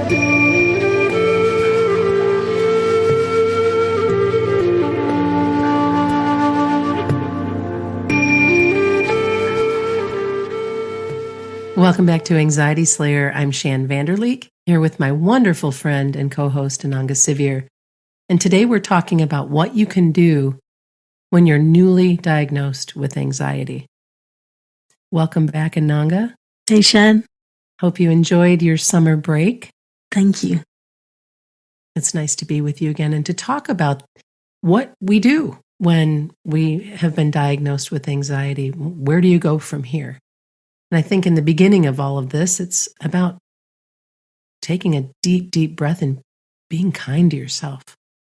Welcome back to Anxiety Slayer. I'm Shan Vanderleek, here with my wonderful friend and co-host Ananga Sivir. And today we're talking about what you can do when you're newly diagnosed with anxiety. Welcome back, Ananga. Hey, Shan. Hope you enjoyed your summer break. Thank you. It's nice to be with you again and to talk about what we do when we have been diagnosed with anxiety. Where do you go from here? And I think in the beginning of all of this, it's about taking a deep, deep breath and being kind to yourself.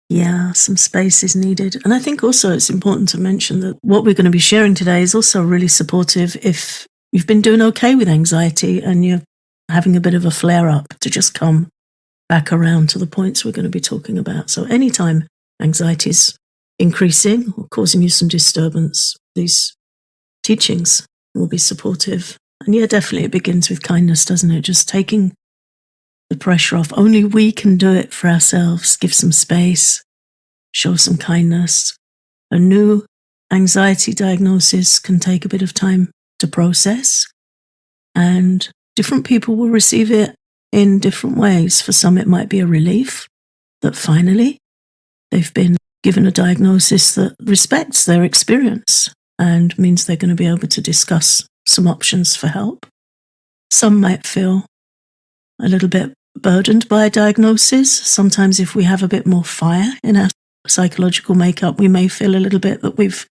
Yeah, some space is needed. And I think also it's important to mention that what we're going to be sharing today is also really supportive if you've been doing okay with anxiety and you're having a bit of a flare-up, to just come back around to the points we're going to be talking about. So anytime anxiety is increasing or causing you some disturbance, these teachings will be supportive. And yeah, definitely it begins with kindness, doesn't it? Just taking the pressure off. Only we can do it for ourselves. Give some space, show some kindness. A new anxiety diagnosis can take a bit of time to process, and different people will receive it in different ways. For some, it might be a relief that finally they've been given a diagnosis that respects their experience and means they're going to be able to discuss some options for help. Some might feel a little bit burdened by a diagnosis. Sometimes if we have a bit more fire in our psychological makeup, we may feel a little bit that we've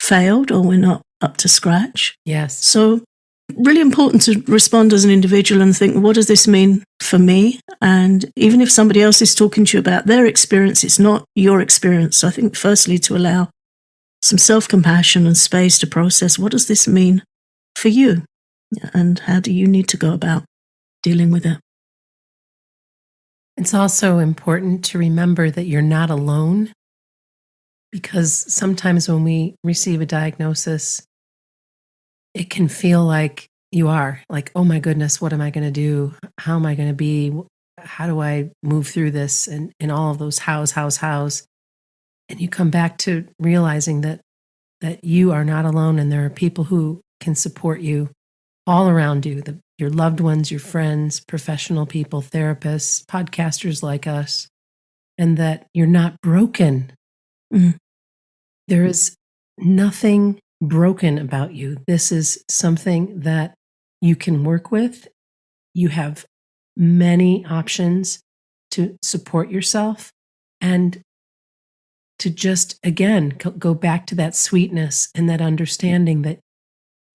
failed or we're not up to scratch. Yes. So really important to respond as an individual and think, what does this mean for me? And even if somebody else is talking to you about their experience, it's not your experience. So I think firstly to allow some self-compassion and space to process, what does this mean for you, and how do you need to go about dealing with it? It's also important to remember that you're not alone, because sometimes when we receive a diagnosis, it can feel like you are like, oh my goodness, what am I going to do? How am I going to be? How do I move through this? And all of those hows. And you come back to realizing that you are not alone, and there are people who can support you all around you, your loved ones, your friends, professional people, therapists, podcasters like us, and that you're not broken. Mm. There is nothing broken about you. This is something that you can work with. You have many options to support yourself and to just, again, go back to that sweetness and that understanding that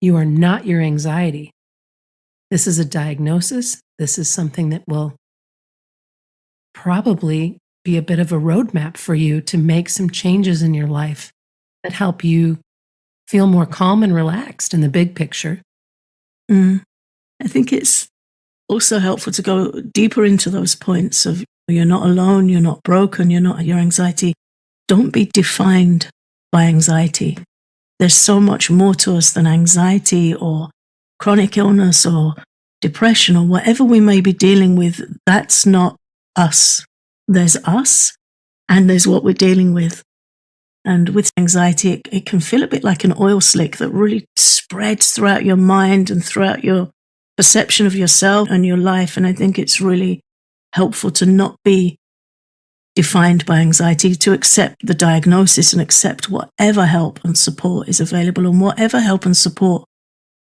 you are not your anxiety. This is a diagnosis. This is something that will probably be a bit of a roadmap for you to make some changes in your life that help you feel more calm and relaxed in the big picture. I think it's also helpful to go deeper into those points of you're not alone, you're not broken, you're not your anxiety. Don't be defined by anxiety. There's so much more to us than anxiety or chronic illness or depression or whatever we may be dealing with. That's not us. There's us and there's what we're dealing with. And with anxiety, it can feel a bit like an oil slick that really spreads throughout your mind and throughout your perception of yourself and your life. And I think it's really helpful to not be defined by anxiety, to accept the diagnosis and accept whatever help and support is available, and whatever help and support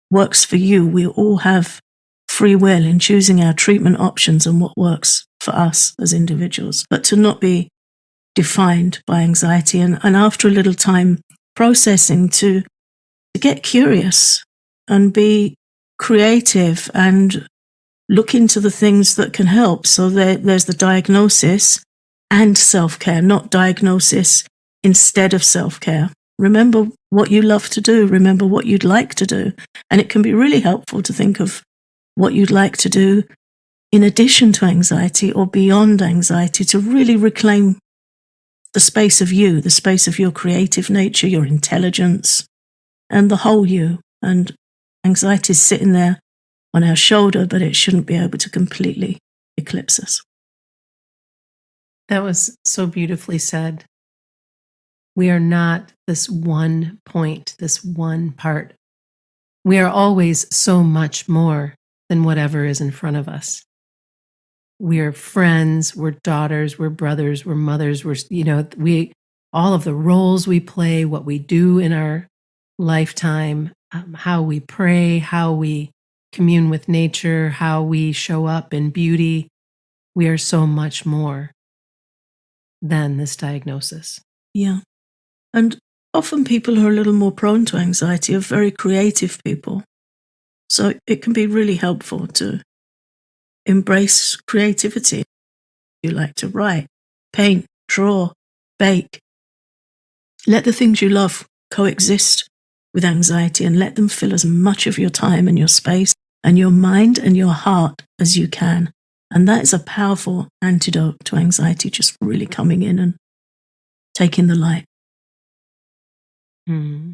works for you. We all have free will in choosing our treatment options and what works for us as individuals, but to not be defined by anxiety, and after a little time processing, to get curious and be creative and look into the things that can help. So there's the diagnosis and self-care, not diagnosis instead of self-care. Remember what you love to do. Remember what you'd like to do. And it can be really helpful to think of what you'd like to do in addition to anxiety or beyond anxiety, to really reclaim the space of you, the space of your creative nature, your intelligence, and the whole you. And anxiety is sitting there on our shoulder, but it shouldn't be able to completely eclipse us. That was so beautifully said. We are not this one point, this one part. We are always so much more than whatever is in front of us. We're friends, we're daughters, we're brothers, we're mothers, all of the roles we play, what we do in our lifetime, how we pray, how we commune with nature, how we show up in beauty. We are so much more than this diagnosis. Yeah. And often people who are a little more prone to anxiety are very creative people. So it can be really helpful to embrace creativity. You like to write, paint, draw, bake. Let the things you love coexist with anxiety and let them fill as much of your time and your space and your mind and your heart as you can. And that is a powerful antidote to anxiety, just really coming in and taking the light. Hmm.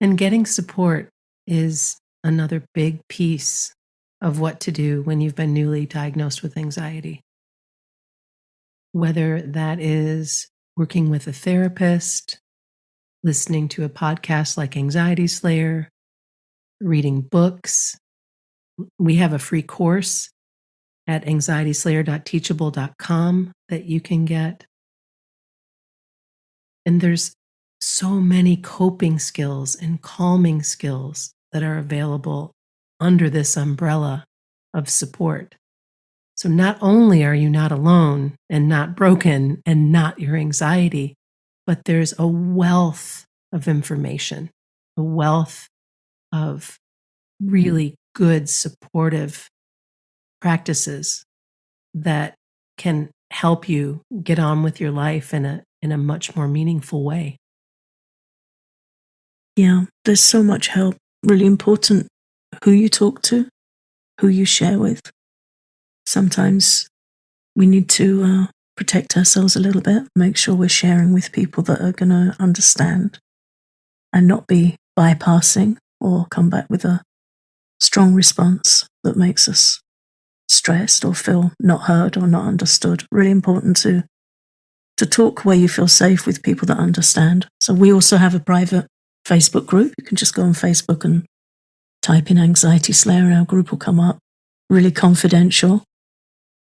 And getting support is another big piece of what to do when you've been newly diagnosed with anxiety. Whether that is working with a therapist, listening to a podcast like Anxiety Slayer, reading books. We have a free course at anxietyslayer.teachable.com that you can get. And there's so many coping skills and calming skills that are available under this umbrella of support. So not only are you not alone and not broken and not your anxiety, but there's a wealth of information, a wealth of really good supportive practices that can help you get on with your life in a much more meaningful way. Yeah, there's so much help. Really important who you talk to, who you share with. Sometimes we need to protect ourselves a little bit, make sure we're sharing with people that are going to understand and not be bypassing or come back with a strong response that makes us stressed or feel not heard or not understood. Really important to talk where you feel safe with people that understand. So we also have a private Facebook group. You can just go on Facebook and type in Anxiety Slayer and our group will come up. Really confidential,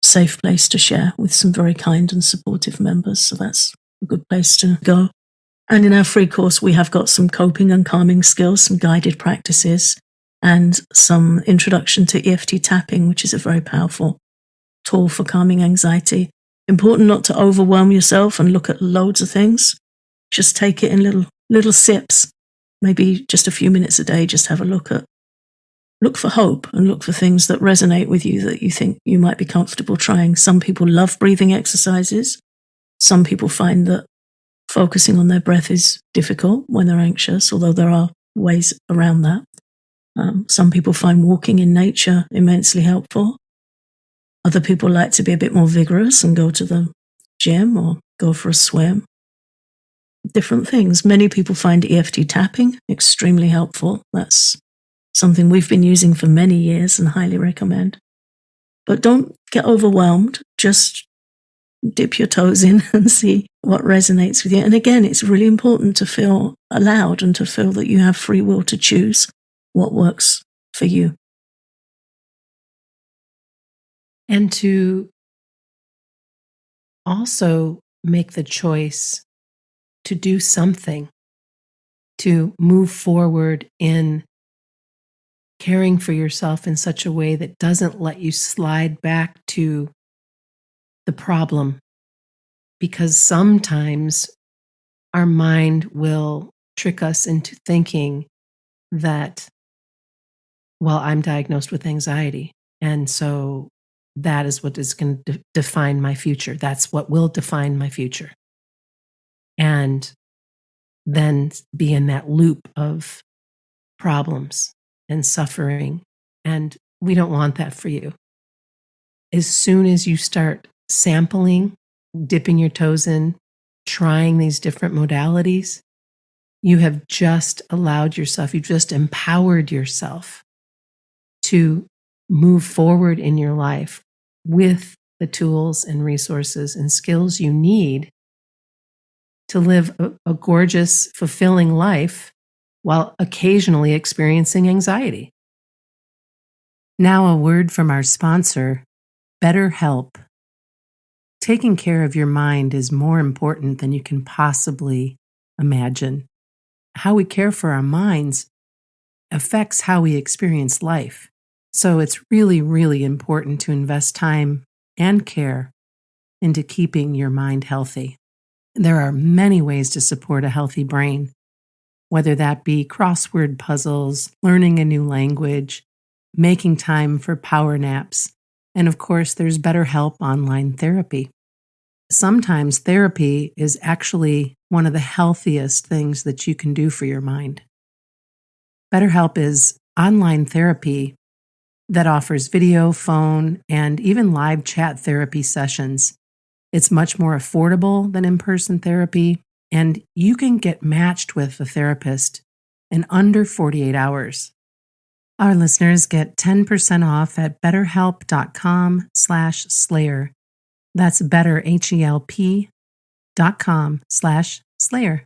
safe place to share with some very kind and supportive members. So that's a good place to go. And in our free course, we have got some coping and calming skills, some guided practices, and some introduction to EFT tapping, which is a very powerful tool for calming anxiety. Important not to overwhelm yourself and look at loads of things. Just take it in little sips. Maybe just a few minutes a day, just have a look for hope and look for things that resonate with you that you think you might be comfortable trying. Some people love breathing exercises. Some people find that focusing on their breath is difficult when they're anxious, although there are ways around that. Some people find walking in nature immensely helpful. Other people like to be a bit more vigorous and go to the gym or go for a swim. Different things. Many people find EFT tapping extremely helpful. That's something we've been using for many years and highly recommend. But don't get overwhelmed. Just dip your toes in and see what resonates with you. And again, it's really important to feel allowed and to feel that you have free will to choose what works for you. And to also make the choice to do something, to move forward in caring for yourself in such a way that doesn't let you slide back to the problem. Because sometimes our mind will trick us into thinking that, well, I'm diagnosed with anxiety. And so that is what is going to define my future. That's what will define my future. And then be in that loop of problems and suffering. And we don't want that for you. As soon as you start sampling, dipping your toes in, trying these different modalities, you have just allowed yourself, you just empowered yourself to move forward in your life with the tools and resources and skills you need to live a gorgeous, fulfilling life while occasionally experiencing anxiety. Now, a word from our sponsor, BetterHelp. Taking care of your mind is more important than you can possibly imagine. How we care for our minds affects how we experience life. So it's really, really important to invest time and care into keeping your mind healthy. There are many ways to support a healthy brain, whether that be crossword puzzles, learning a new language, making time for power naps, and of course, there's BetterHelp online therapy. Sometimes therapy is actually one of the healthiest things that you can do for your mind. BetterHelp is online therapy that offers video, phone, and even live chat therapy sessions. It's much more affordable than in-person therapy, and you can get matched with a therapist in under 48 hours. Our listeners get 10% off at betterhelp.com/slayer. That's betterhelp.com/slayer.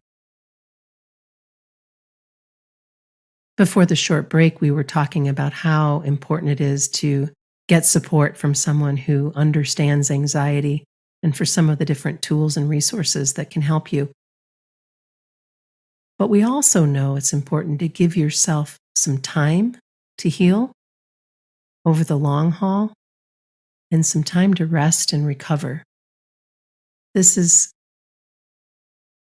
Before the short break, we were talking about how important it is to get support from someone who understands anxiety and for some of the different tools and resources that can help you. But we also know it's important to give yourself some time to heal over the long haul and some time to rest and recover. This is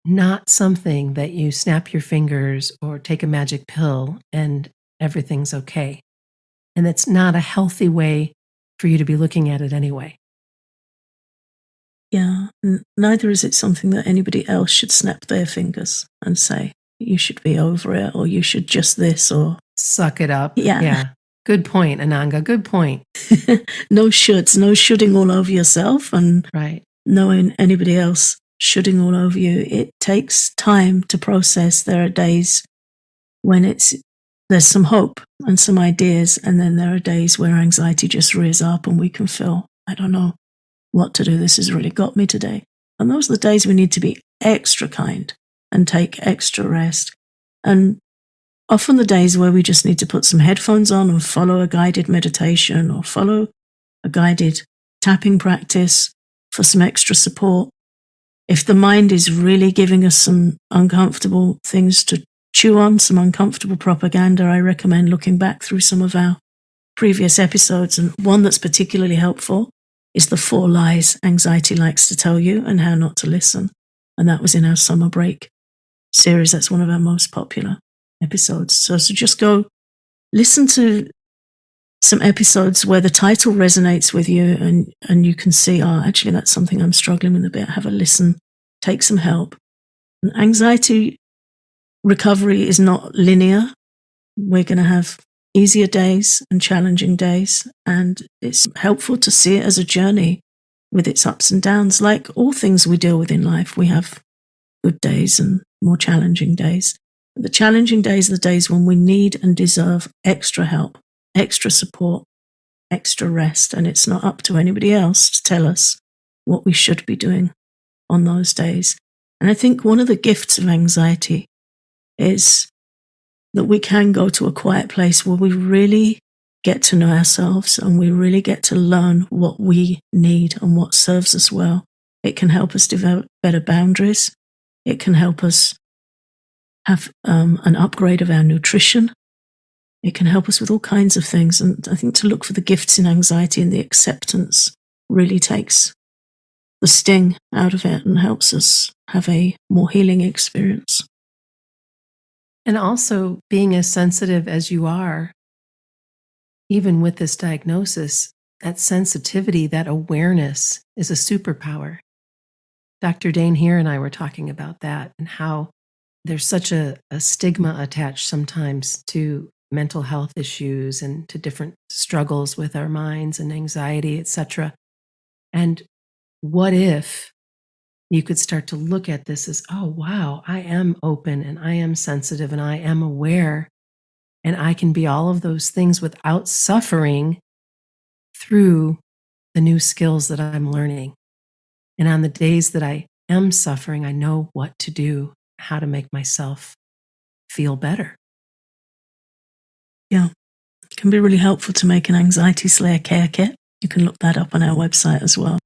not something that you snap your fingers or take a magic pill and everything's okay. And it's not a healthy way for you to be looking at it anyway. Yeah, neither is it something that anybody else should snap their fingers and say, you should be over it, or you should just this, or suck it up. Yeah. Good point, Ananga. Good point. No shoulds, no shoulding all over yourself and Right. knowing anybody else shoulding all over you. It takes time to process. There are days when there's some hope and some ideas, and then there are days where anxiety just rears up and we can feel, I don't know what to do. This has really got me today. And those are the days we need to be extra kind and take extra rest. And often the days where we just need to put some headphones on and follow a guided meditation or follow a guided tapping practice for some extra support. If the mind is really giving us some uncomfortable things to chew on, some uncomfortable propaganda, I recommend looking back through some of our previous episodes. And one that's particularly helpful is the 4 lies anxiety likes to tell you and how not to listen. And that was in our summer break series. That's one of our most popular episodes. So just go listen to some episodes where the title resonates with you and you can see, actually that's something I'm struggling with a bit. Have a listen, take some help. And anxiety recovery is not linear. We're going to have easier days and challenging days, and it's helpful to see it as a journey with its ups and downs. Like all things we deal with in life, we have good days and more challenging days. The challenging days are the days when we need and deserve extra help, extra support, extra rest, and it's not up to anybody else to tell us what we should be doing on those days. And I think one of the gifts of anxiety is that we can go to a quiet place where we really get to know ourselves and we really get to learn what we need and what serves us well. It can help us develop better boundaries. It can help us have an upgrade of our nutrition. It can help us with all kinds of things. And I think to look for the gifts in anxiety and the acceptance really takes the sting out of it and helps us have a more healing experience. And also being as sensitive as you are, even with this diagnosis, that sensitivity, that awareness is a superpower. Dr. Dane here and I were talking about that and how there's such a stigma attached sometimes to mental health issues and to different struggles with our minds and anxiety, etc. And what if you could start to look at this as, oh, wow, I am open and I am sensitive and I am aware and I can be all of those things without suffering through the new skills that I'm learning. And on the days that I am suffering, I know what to do, how to make myself feel better. Yeah. It can be really helpful to make an anxiety slayer care kit. You can look that up on our website as well.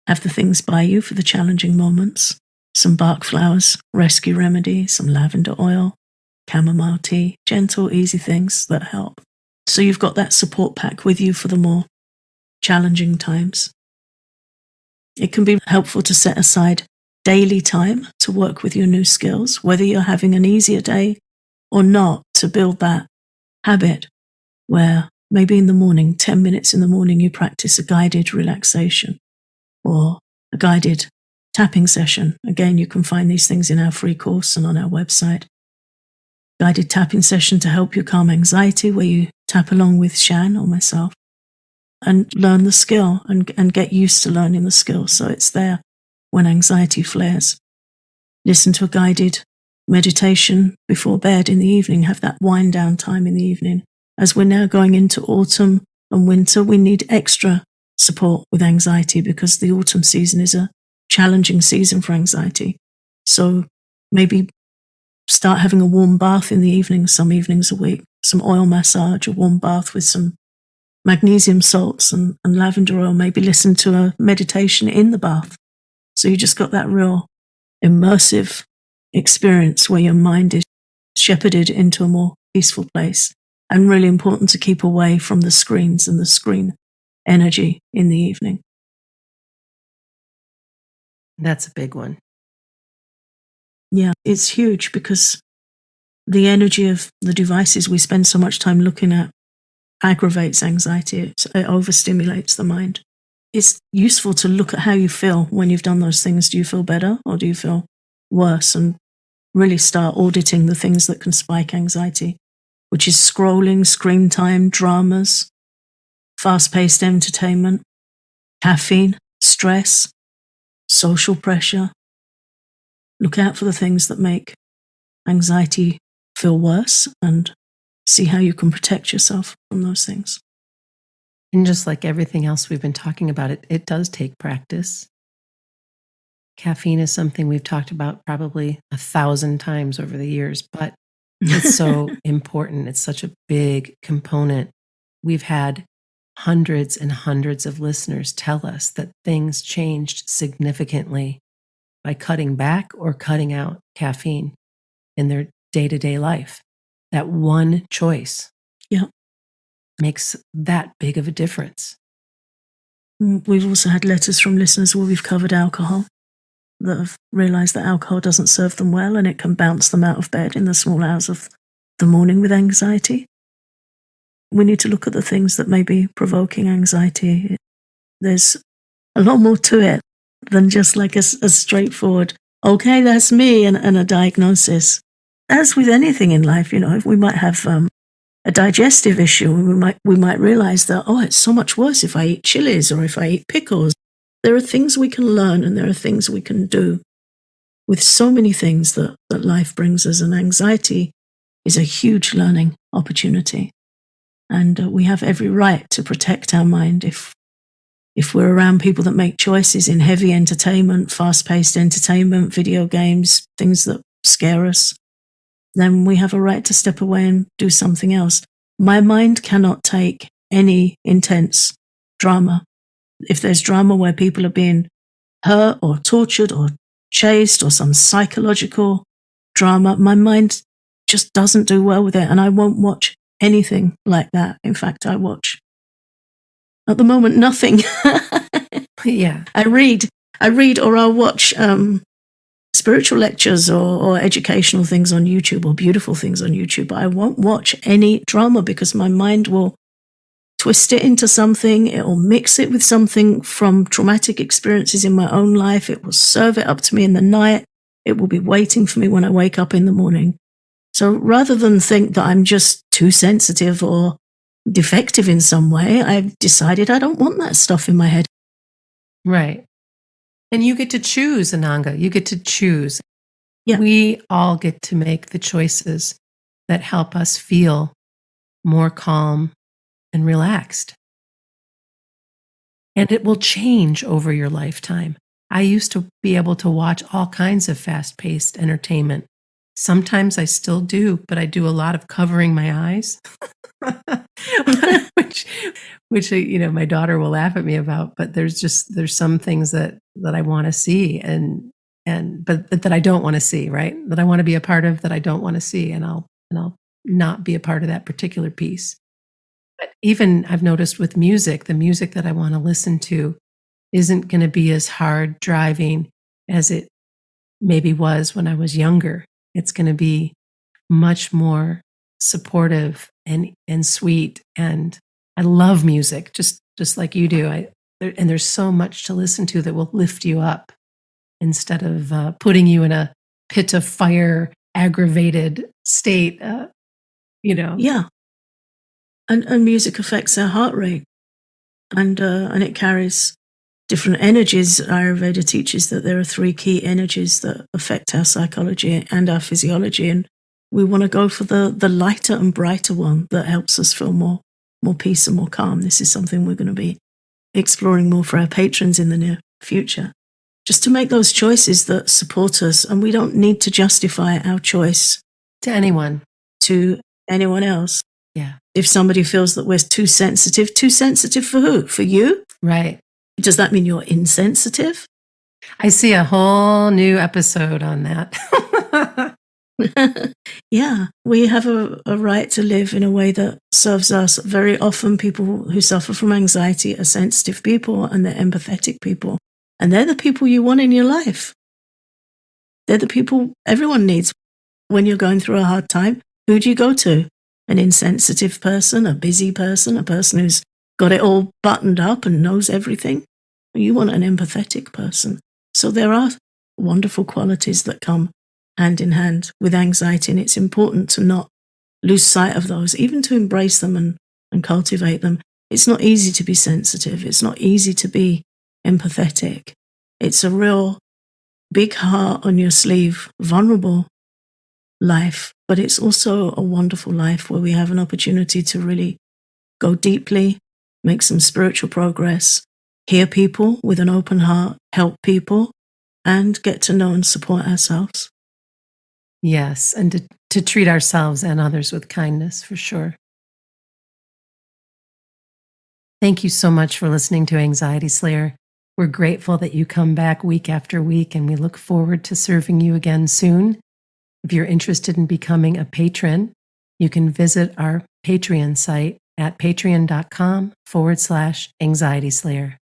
Have the things by you for the challenging moments. Some bark flowers, rescue remedy, some lavender oil, chamomile tea, gentle, easy things that help. So you've got that support pack with you for the more challenging times. It can be helpful to set aside daily time to work with your new skills, whether you're having an easier day or not, to build that habit where maybe in the morning, 10 minutes in the morning, you practice a guided relaxation or a guided tapping session. Again, you can find these things in our free course and on our website. Guided tapping session to help you calm anxiety, where you tap along with Shan or myself and learn the skill and get used to learning the skill so it's there when anxiety flares. Listen to a guided meditation before bed in the evening. Have that wind down time in the evening. As we're now going into autumn and winter, we need extra support with anxiety because the autumn season is a challenging season for anxiety. So maybe start having a warm bath in the evening, some evenings a week, some oil massage, a warm bath with some magnesium salts and lavender oil. Maybe listen to a meditation in the bath. So you just got that real immersive experience where your mind is shepherded into a more peaceful place. And really important to keep away from the screens and the screen energy in the evening. That's a big one. Yeah, it's huge because the energy of the devices we spend so much time looking at aggravates anxiety. It overstimulates the mind. It's useful to look at how you feel when you've done those things. Do you feel better or do you feel worse? And really start auditing the things that can spike anxiety, which is scrolling, screen time, dramas, fast-paced entertainment, caffeine, stress, social pressure. Look out for the things that make anxiety feel worse and see how you can protect yourself from those things. And just like everything else we've been talking about, it does take practice. Caffeine is something we've talked about probably 1,000 times over the years, but it's so important. It's such a big component. We've had hundreds and hundreds of listeners tell us that things changed significantly by cutting back or cutting out caffeine in their day-to-day life. That one choice Yeah. makes that big of a difference. We've also had letters from listeners where we've covered alcohol that have realized that alcohol doesn't serve them well and it can bounce them out of bed in the small hours of the morning with anxiety. We need to look at the things that may be provoking anxiety. There's a lot more to it than just like a straightforward, okay, that's me, and a diagnosis. As with anything in life, we might have a digestive issue, and we might realize that, oh, it's so much worse if I eat chilies or if I eat pickles. There are things we can learn and there are things we can do with so many things that life brings us, and anxiety is a huge learning opportunity. And we have every right to protect our mind if we're around people that make choices in heavy entertainment, fast-paced entertainment, video games, things that scare us, then we have a right to step away and do something else. My mind cannot take any intense drama. If there's drama where people are being hurt or tortured or chased or some psychological drama, my mind just doesn't do well with it, and I won't watch anything like that. In fact, I watch, at the moment, nothing. Yeah. I read or I'll watch spiritual lectures or educational things on YouTube or beautiful things on YouTube, but I won't watch any drama because my mind will twist it into something. It will mix it with something from traumatic experiences in my own life. It will serve it up to me in the night. It will be waiting for me when I wake up in the morning. So rather than think that I'm just too sensitive or defective in some way, I've decided I don't want that stuff in my head. Right. And you get to choose, Ananga. You get to choose. Yeah. We all get to make the choices that help us feel more calm and relaxed. And it will change over your lifetime. I used to be able to watch all kinds of fast paced entertainment. Sometimes I still do, but I do a lot of covering my eyes, which, my daughter will laugh at me about. But there's some things that I want to see, but that I don't want to see, right? That I want to be a part of, that I don't want to see, and I'll not be a part of that particular piece. But even I've noticed with music, the music that I want to listen to isn't going to be as hard driving as it maybe was when I was younger. It's going to be much more supportive and sweet. And I love music, just like you do. And there's so much to listen to that will lift you up instead of putting you in a pit of fire, aggravated state. Yeah. And music affects our heart rate, and it carries different energies. Ayurveda teaches that there are 3 key energies that affect our psychology and our physiology, and we want to go for the lighter and brighter one that helps us feel more peace and more calm. This is something we're going to be exploring more for our patrons in the near future. Just to make those choices that support us, and we don't need to justify our choice to anyone else. Yeah. If somebody feels that we're too sensitive for who? For you? Right. Does that mean you're insensitive? I see a whole new episode on that. Yeah, we have a right to live in a way that serves us. Very often people who suffer from anxiety are sensitive people, and they're empathetic people. And they're the people you want in your life. They're the people everyone needs when you're going through a hard time. Who do you go to? An insensitive person, a busy person, a person who's got it all buttoned up and knows everything? You want an empathetic person. So there are wonderful qualities that come hand in hand with anxiety, and it's important to not lose sight of those, even to embrace them and cultivate them. It's not easy to be sensitive. It's not easy to be empathetic. It's a real big heart on your sleeve, vulnerable life, but it's also a wonderful life where we have an opportunity to really go deeply, make some spiritual progress, hear people with an open heart, help people, and get to know and support ourselves. Yes, and to treat ourselves and others with kindness, for sure. Thank you so much for listening to Anxiety Slayer. We're grateful that you come back week after week, and we look forward to serving you again soon. If you're interested in becoming a patron, you can visit our Patreon site at patreon.com/Anxiety Slayer.